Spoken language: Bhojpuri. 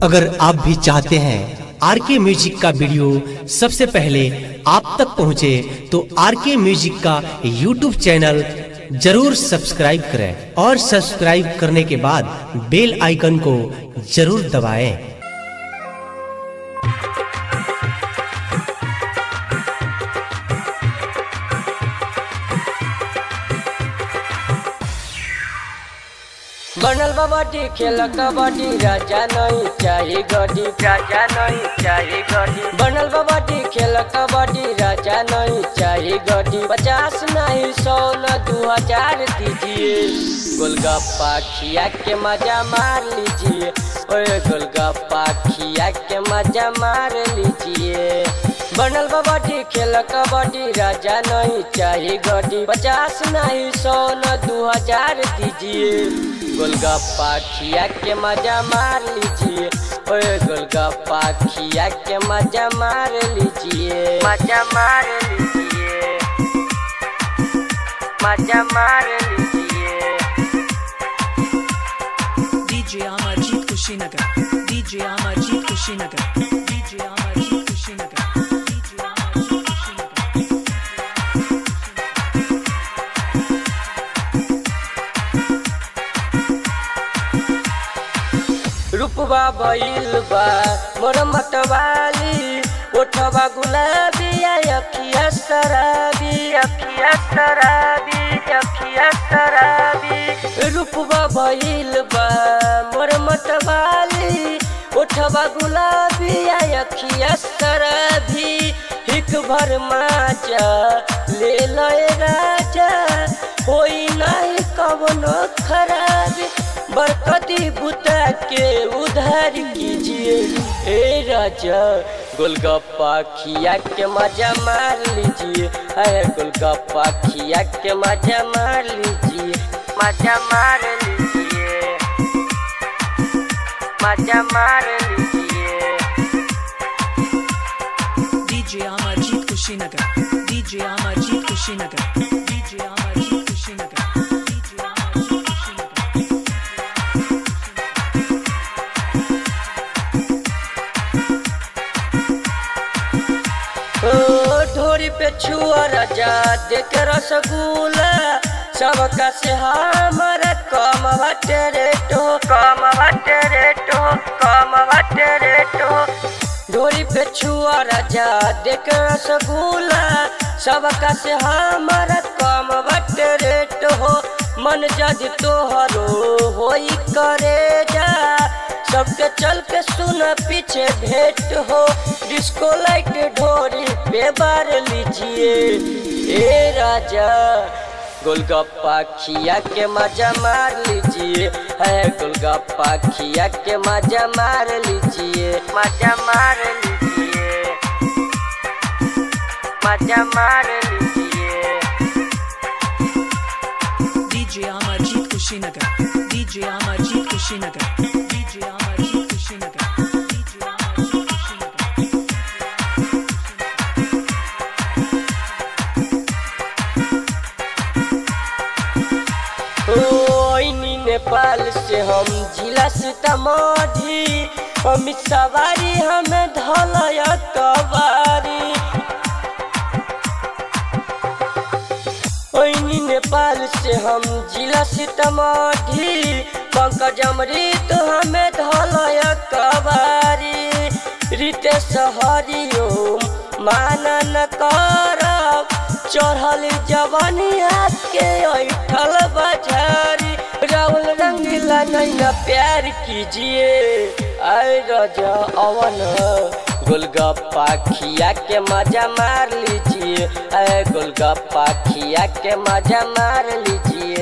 अगर आप भी चाहते हैं आरके म्यूजिक का वीडियो सबसे पहले आप तक पहुंचे तो आरके म्यूजिक का यूट्यूब चैनल जरूर सब्सक्राइब करें और सब्सक्राइब करने के बाद बेल आइकन को जरूर दबाएं। बनल बाबाटी खेल कबड्डी राजा नहीं चाहिए गड्डी, राजा नहीं चाहिए गड्डी। बनल बाबाटी खेल कबड्डी राजा नहीं चाहिए गड्डी। 50 नहीं 100 न 2000 दीजिए। गोलगप्पा खिया के मजा मार लीजिए, ओए गोलगप्पा खिया के मजा मार लीजिए। बनल बाबाटी खेल कबड्डी राजा नहीं चाहिए गड्डी। 50 नहीं 100 न 2000 दीजिए। गोलगप्पा खिया के मजा मार लीजिए, ओए गोलगप्पा खिया के मजा मार लीजिए, मजा मार लीजिए, मजा मार लीजिए। DJ Amarjeet Kushinagar, DJ Amarjeet Kushinagar, DJ Amarjeet Kushinagar, DJ Amarjeet Kushinagar। रूपवा भइल बा मोर मतवाली, ओठवा गुलाबी अखिया शराबी, अखिया शराबी, अखिया शराबी। रूपवा भइल बा मोर मतवाली, ओठवा गुलाबी अखिया शराबी। हिक भर माचा ले लए राजा, होई नहीं कवनो खराबी। बरकती बुता के उधार कीजिए ए राजा। गोलगप्पा खिया के मजा मार लीजिए, है गोलगप्पा खिया के मजा मार लीजिए, मजा मार लीजिए, मजा मार लीजिए। DJ Amarjeet Kushinagar, DJ Amarjeet Kushinagar, DJ Amarjeet Kushinagar, DJ Amarjeet Kushinagar। ढोरी पे छुआ राजा देख रसगुल्ला, सबका से हमारा कम बाटे रेटो, कम बाटे रेटो, कम बाटे रेटो। ढोरी पे छुआ राजा देख रसगुल्ला, सबका से हमारा कम बाटे रेटो हो। मन जज तोहरो होई करे जा, सबके चल के सुन पीछे भेंट हो। डिस्को लाइट ढोरी पे बार लीजिए ए राजा। गोलगप्पा खिया के मजा मार लीजिए, है गोलगप्पा खिया के मजा मार लीजिए, मजा मार लीजिए, मजा मार लीजिए। DJ Amarjeet Kushinagar, DJ Amarjeet Kushinagar, DJ Amarjeet Kushinagar, DJ Amarjeet Kushinagar। ओइनी नेपाल से हम जिला सीतामढ़ी, अमित सवारी हमें धलया कवारी। ओइनी नेपाल से हम जिला सीतामढ़ी, पंकज अमृत हमें धलया कवारी। रितेश हरिओम माना न करब, चढ़ल जवानिया के ऐठल बाजारी। राहुल रंगीला नहीं न प्यार कीजिए, आए राजा अवन गोलगप्पा खिया के मजा मार लीजिए, आए गोलगप्पा खिया के मजा मार लीजिए।